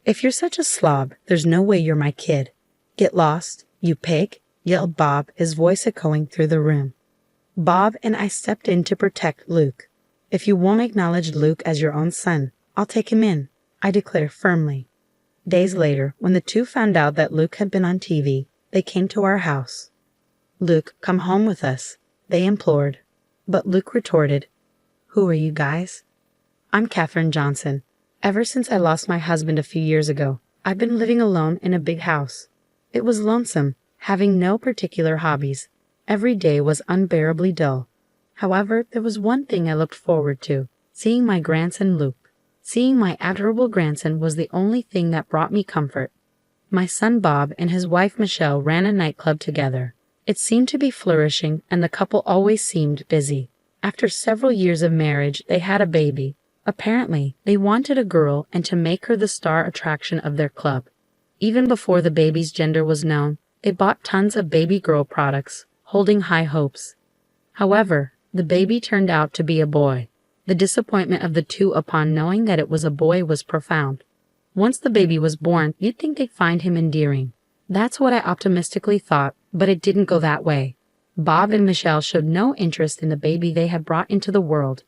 "If you're such a slob, there's no way you're my kid. Get lost, you pig," yelled Bob, his voice echoing through the room. Bob and I stepped in to protect Luke. "If you won't acknowledge Luke as your own son, I'll take him in," I declared firmly. Days later, when the two found out that Luke had been on TV, they came to our house. "Luke, come home with us," they implored. But Luke retorted, "Who are you guys?" "I'm Katherine Johnson. Ever since I lost my husband a few years ago, I've been living alone in a big house. It was lonesome, having no particular hobbies. Every day was unbearably dull. However, there was one thing I looked forward to, seeing my grandson Luke. Seeing my adorable grandson was the only thing that brought me comfort. My son Bob and his wife Michelle ran a nightclub together. It seemed to be flourishing, and the couple always seemed busy. After several years of marriage, they had a baby. Apparently, they wanted a girl and to make her the star attraction of their club. Even before the baby's gender was known, they bought tons of baby girl products, holding high hopes. However, the baby turned out to be a boy. The disappointment of the two upon knowing that it was a boy was profound. Once the baby was born, you'd think they'd find him endearing. That's what I optimistically thought, but it didn't go that way. Bob and Michelle showed no interest in the baby they had brought into the world,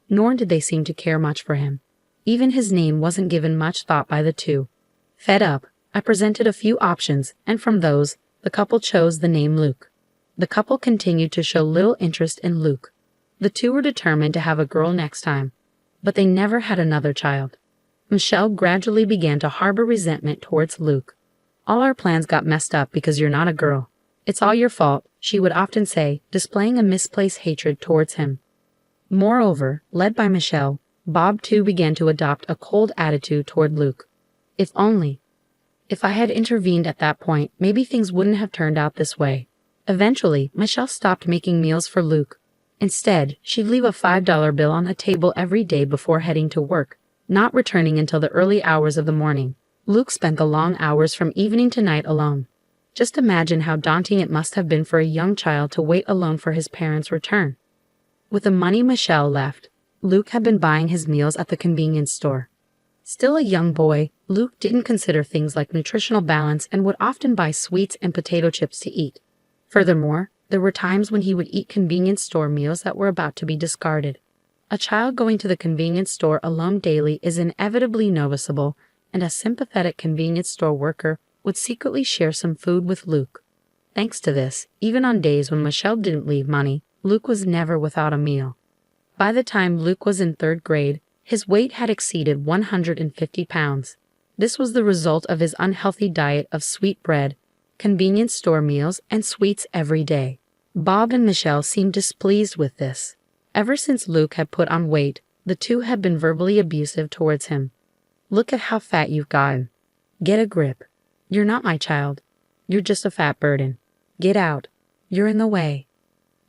nor did they seem to care much for him. Even his name wasn't given much thought by the two. Fed up, I presented a few options, and from those, the couple chose the name Luke. The couple continued to show little interest in Luke. The two were determined to have a girl next time, but they never had another child. Michelle gradually began to harbor resentment towards Luke. "All our plans got messed up because you're not a girl. It's all your fault," she would often say, displaying a misplaced hatred towards him. Moreover, led by Michelle, Bob too began to adopt a cold attitude toward Luke. If I had intervened at that point, maybe things wouldn't have turned out this way. Eventually, Michelle stopped making meals for Luke. Instead, she'd leave a $5 bill on the table every day before heading to work, not returning until the early hours of the morning. Luke spent the long hours from evening to night alone. Just imagine how daunting it must have been for a young child to wait alone for his parents' return. With the money Michelle left, Luke had been buying his meals at the convenience store. Still a young boy, Luke didn't consider things like nutritional balance and would often buy sweets and potato chips to eat. Furthermore, there were times when he would eat convenience store meals that were about to be discarded. A child going to the convenience store alone daily is inevitably noticeable, and a sympathetic convenience store worker would secretly share some food with Luke. Thanks to this, even on days when Michelle didn't leave money, Luke was never without a meal. By the time Luke was in 3rd grade, his weight had exceeded 150 pounds. This was the result of his unhealthy diet of sweet bread, convenience store meals, and sweets every day. Bob and Michelle seemed displeased with this. Ever since Luke had put on weight, the two had been verbally abusive towards him. "Look at how fat you've gotten. Get a grip. You're not my child. You're just a fat burden. Get out. You're in the way."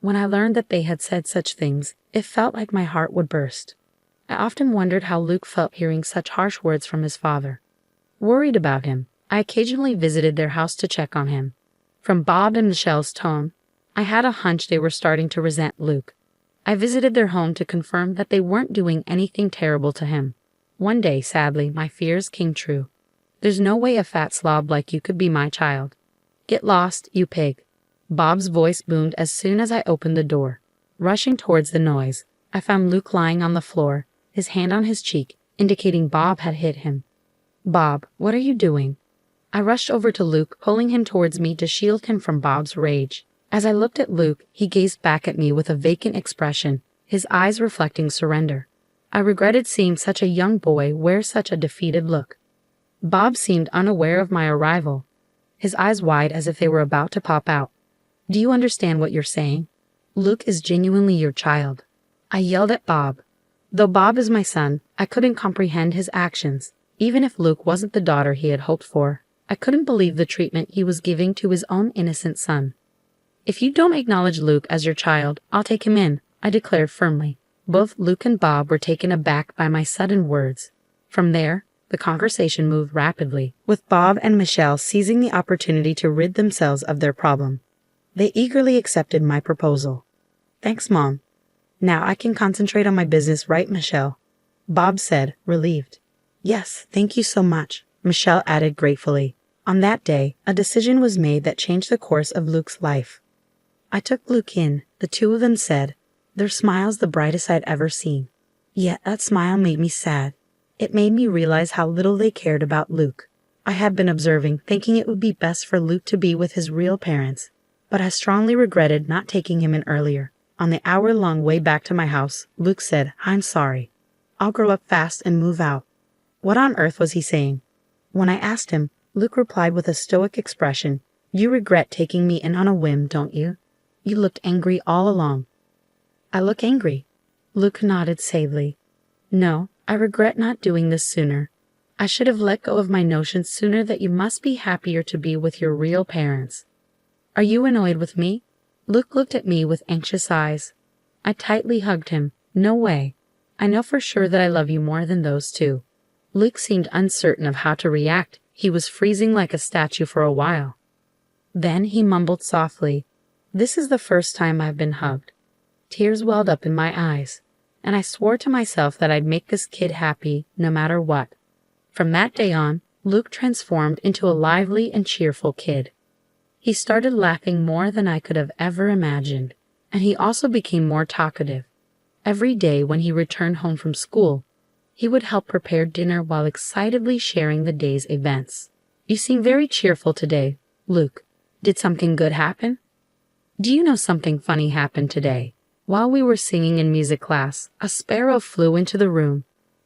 When I learned that they had said such things, it felt like my heart would burst. I often wondered how Luke felt hearing such harsh words from his father. Worried about him, I occasionally visited their house to check on him. From Bob and Michelle's tone, I had a hunch they were starting to resent Luke. I visited their home to confirm that they weren't doing anything terrible to him. One day, sadly, my fears came true. "There's no way a fat slob like you could be my child. Get lost, you pig." Bob's voice boomed as soon as I opened the door. Rushing towards the noise, I found Luke lying on the floor, his hand on his cheek, indicating Bob had hit him. "Bob, what are you doing?" I rushed over to Luke, pulling him towards me to shield him from Bob's rage. As I looked at Luke, he gazed back at me with a vacant expression, his eyes reflecting surrender. I regretted seeing such a young boy wear such a defeated look. Bob seemed unaware of my arrival, his eyes wide as if they were about to pop out. "Do you understand what you're saying? Luke is genuinely your child." I yelled at Bob. Though Bob is my son, I couldn't comprehend his actions. Even if Luke wasn't the daughter he had hoped for, I couldn't believe the treatment he was giving to his own innocent son. "If you don't acknowledge Luke as your child, I'll take him in," I declared firmly. Both Luke and Bob were taken aback by my sudden words. From there, the conversation moved rapidly, with Bob and Michelle seizing the opportunity to rid themselves of their problem. They eagerly accepted my proposal. "Thanks, Mom. Now I can concentrate on my business, right, Michelle?" Bob said, relieved. "Yes, thank you so much. Michelle added gratefully. On that day, a decision was made that changed the course of Luke's life. I took Luke in, the two of them said, their smiles the brightest I'd ever seen. Yet that smile made me sad. It made me realize how little they cared about Luke. I had been observing, thinking it would be best for Luke to be with his real parents, but I strongly regretted not taking him in earlier. On the hour-long way back to my house, Luke said, I'm sorry. I'll grow up fast and move out. What on earth was he saying? When I asked him, Luke replied with a stoic expression, You regret taking me in on a whim, don't you? You looked angry all along. I look angry. Luke nodded sadly. No, I regret not doing this sooner. I should have let go of my notion sooner that you must be happier to be with your real parents. Are you annoyed with me? Luke looked at me with anxious eyes. I tightly hugged him. No way. I know for sure that I love you more than those two. Luke seemed uncertain of how to react. He was freezing like a statue for a while. Then he mumbled softly, This is the first time I've been hugged. Tears welled up in my eyes, and I swore to myself that I'd make this kid happy no matter what. From that day on, Luke transformed into a lively and cheerful kid. He started laughing more than I could have ever imagined, and he also became more talkative. Every day when he returned home from school, he would help prepare dinner while excitedly sharing the day's events. You seem very cheerful today, Luke. Did something good happen? Do you know something funny happened today? While we were singing in music class, a sparrow flew into the room.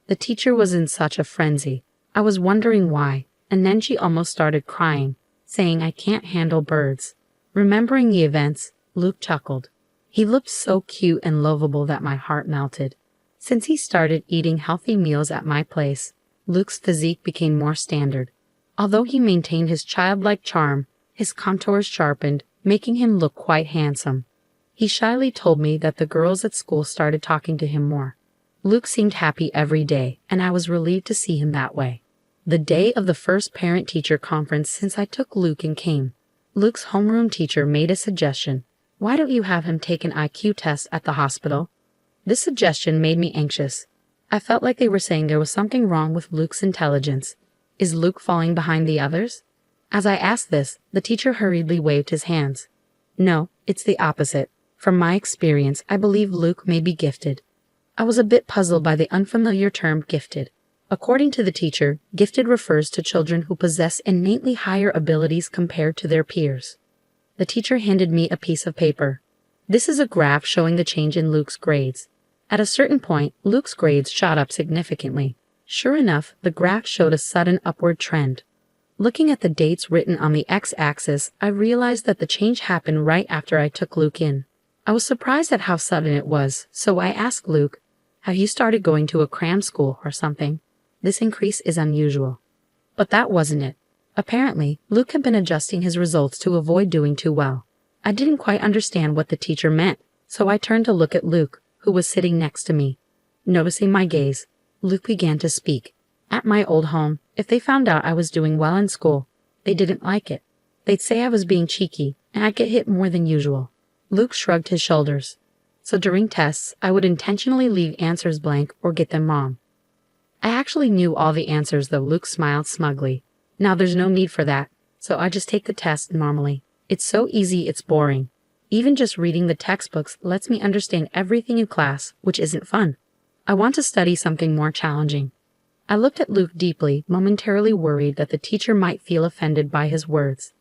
The teacher was in such a frenzy. I was wondering why, and then she almost started crying, saying I can't handle birds. Remembering the events, Luke chuckled. He looked so cute and lovable that my heart melted. Since he started eating healthy meals at my place, Luke's physique became more standard. Although he maintained his childlike charm, his contours sharpened, making him look quite handsome. He shyly told me that the girls at school started talking to him more. Luke seemed happy every day, and I was relieved to see him that way. The day of the first parent-teacher conference since I took Luke and came, Luke's homeroom teacher made a suggestion. Why don't you have him take an IQ test at the hospital? This suggestion made me anxious. I felt like they were saying there was something wrong with Luke's intelligence. Is Luke falling behind the others? As I asked this, the teacher hurriedly waved his hands. No, it's the opposite. From my experience, I believe Luke may be gifted. I was a bit puzzled by the unfamiliar term gifted. According to the teacher, gifted refers to children who possess innately higher abilities compared to their peers. The teacher handed me a piece of paper. This is a graph showing the change in Luke's grades. At a certain point, Luke's grades shot up significantly. Sure enough, the graph showed a sudden upward trend. Looking at the dates written on the x-axis, I realized that the change happened right after I took Luke in. I was surprised at how sudden it was, so I asked Luke, Have you started going to a cram school or something? This increase is unusual. But that wasn't it. Apparently, Luke had been adjusting his results to avoid doing too well. I didn't quite understand what the teacher meant, so I turned to look at Luke, who was sitting next to me. Noticing my gaze, Luke began to speak. At my old home, if they found out I was doing well in school, they didn't like it. They'd say I was being cheeky, and I'd get hit more than usual. Luke shrugged his shoulders. So during tests, I would intentionally leave answers blank or get them wrong. I actually knew all the answers, though. Luke smiled smugly. Now there's no need for that, so I just take the test normally. It's so easy it's boring. Even just reading the textbooks lets me understand everything in class, which isn't fun. I want to study something more challenging. I looked at Luke deeply, momentarily worried that the teacher might feel offended by his words.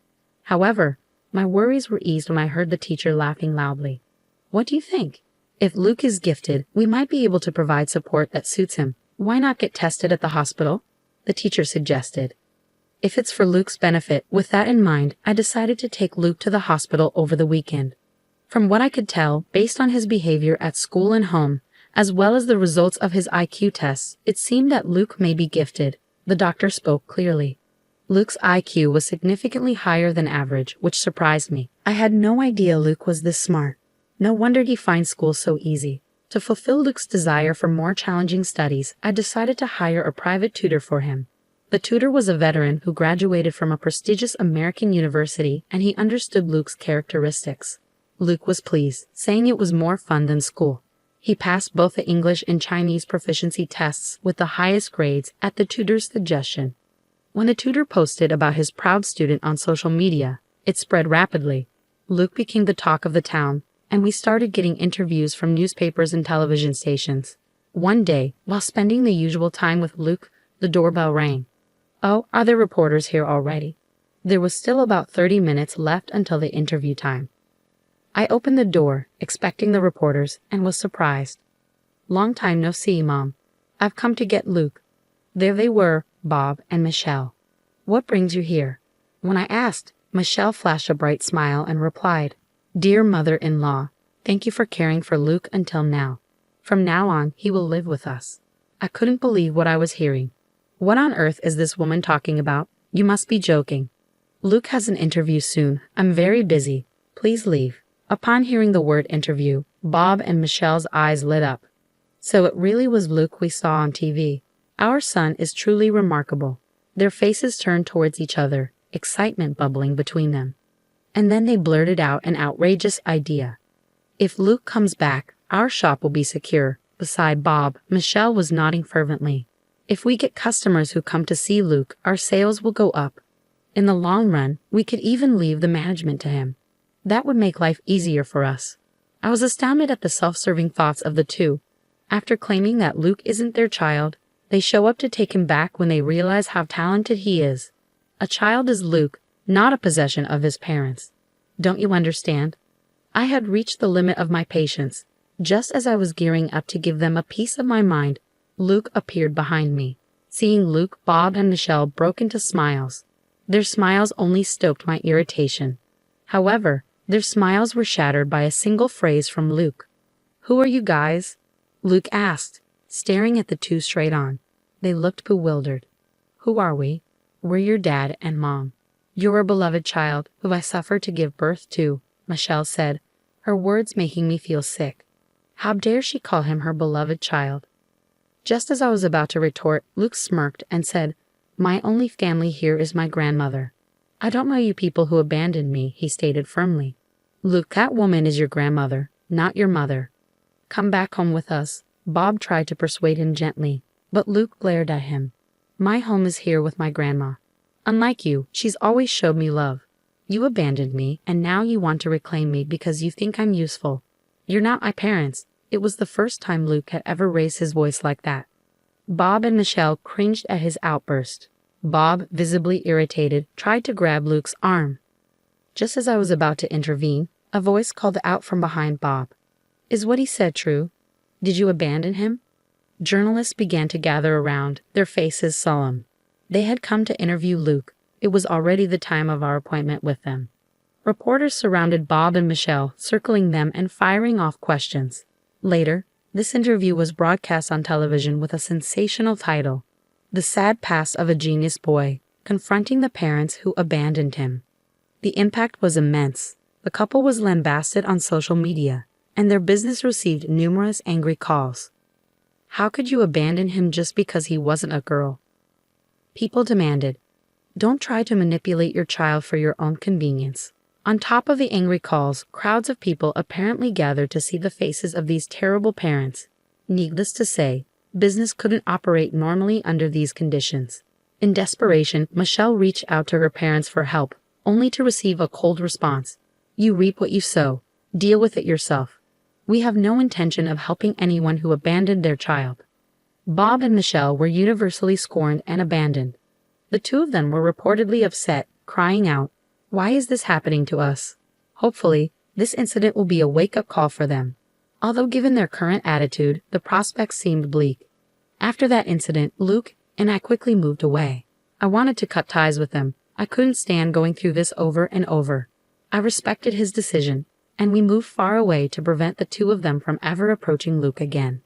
However, my worries were eased when I heard the teacher laughing loudly. What do you think? If Luke is gifted, we might be able to provide support that suits him. Why not get tested at the hospital? The teacher suggested. If it's for Luke's benefit, with that in mind, I decided to take Luke to the hospital over the weekend. From what I could tell, based on his behavior at school and home, as well as the results of his IQ tests, it seemed that Luke may be gifted. The doctor spoke clearly. Luke's IQ was significantly higher than average, which surprised me. I had no idea Luke was this smart. No wonder he finds school so easy. To fulfill Luke's desire for more challenging studies, I decided to hire a private tutor for him. The tutor was a veteran who graduated from a prestigious American university, and he understood Luke's characteristics. Luke was pleased, saying it was more fun than school. He passed both the English and Chinese proficiency tests with the highest grades at the tutor's suggestion. When the tutor posted about his proud student on social media, it spread rapidly. Luke became the talk of the town, and we started getting interviews from newspapers and television stations. One day, while spending the usual time with Luke, the doorbell rang. "Oh, are there reporters here already?" There was still about 30 minutes left until the interview time. I opened the door, expecting the reporters, and was surprised. "Long time no see, Mom. I've come to get Luke." There they were, Bob and Michelle. "What brings you here?" When I asked, Michelle flashed a bright smile and replied, "Dear mother-in-law, thank you for caring for Luke until now. From now on, he will live with us." I couldn't believe what I was hearing. What on earth is this woman talking about? You must be joking. "Luke has an interview soon. I'm very busy. Please leave." Upon hearing the word interview, Bob and Michelle's eyes lit up. So it really was Luke we saw on TV. Our son is truly remarkable. Their faces turned towards each other, excitement bubbling between them. And then they blurted out an outrageous idea. "If Luke comes back, our shop will be secure." Beside Bob, Michelle was nodding fervently. "If we get customers who come to see Luke, our sales will go up. In the long run, we could even leave the management to him. That would make life easier for us." I was astounded at the self-serving thoughts of the two. After claiming that Luke isn't their child, they show up to take him back when they realize how talented he is. A child is Luke, not a possession of his parents. Don't you understand? I had reached the limit of my patience. Just as I was gearing up to give them a piece of my mind, Luke appeared behind me. Seeing Luke, Bob and Michelle broke into smiles. Their smiles only stoked my irritation. However, their smiles were shattered by a single phrase from Luke. "Who are you guys?" Luke asked, staring at the two straight on. They looked bewildered. "Who are we?" "We're your dad and mom. You're a beloved child who I suffered to give birth to," Michelle said, her words making me feel sick. How dare she call him her beloved child? Just as I was about to retort, Luke smirked and said, "My only family here is my grandmother." "I don't know you people who abandoned me," he stated firmly. "Luke, that woman is your grandmother, not your mother. Come back home with us." Bob tried to persuade him gently, but Luke glared at him. "My home is here with my grandma. Unlike you, she's always showed me love. You abandoned me, and now you want to reclaim me because you think I'm useful. You're not my parents." It was the first time Luke had ever raised his voice like that. Bob and Michelle cringed at his outburst. Bob, visibly irritated, tried to grab Luke's arm. Just as I was about to intervene, a voice called out from behind Bob. "Is what he said true? Did you abandon him?" Journalists began to gather around, their faces solemn. They had come to interview Luke. It was already the time of our appointment with them. Reporters surrounded Bob and Michelle, circling them and firing off questions. Later, this interview was broadcast on television with a sensational title, "The Sad Past of a Genius Boy, Confronting the Parents Who Abandoned Him." The impact was immense. The couple was lambasted on social media, and their business received numerous angry calls. How could you abandon him just because he wasn't a girl? People demanded, "Don't try to manipulate your child for your own convenience." On top of the angry calls, crowds of people apparently gathered to see the faces of these terrible parents. Needless to say, business couldn't operate normally under these conditions. In desperation, Michelle reached out to her parents for help, only to receive a cold response. "You reap what you sow. Deal with it yourself. We have no intention of helping anyone who abandoned their child." Bob and Michelle were universally scorned and abandoned. The two of them were reportedly upset, crying out, "Why is this happening to us?" Hopefully, this incident will be a wake-up call for them. Although given their current attitude, the prospects seemed bleak. After that incident, Luke and I quickly moved away. I wanted to cut ties with them. I couldn't stand going through this over and over. I respected his decision, and we moved far away to prevent the two of them from ever approaching Luke again.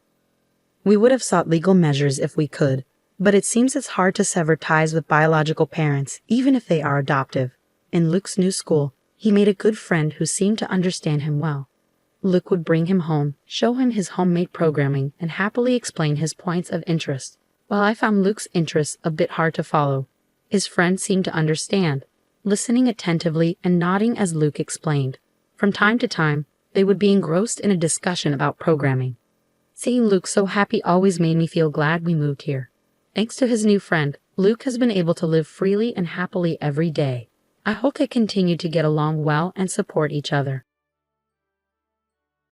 We would have sought legal measures if we could, but it seems it's hard to sever ties with biological parents, even if they are adoptive. In Luke's new school, he made a good friend who seemed to understand him well. Luke would bring him home, show him his homemade programming, and happily explain his points of interest. While I found Luke's interests a bit hard to follow, his friend seemed to understand, listening attentively and nodding as Luke explained. From time to time, they would be engrossed in a discussion about programming. Seeing Luke so happy always made me feel glad we moved here. Thanks to his new friend, Luke has been able to live freely and happily every day. I hope they continue to get along well and support each other.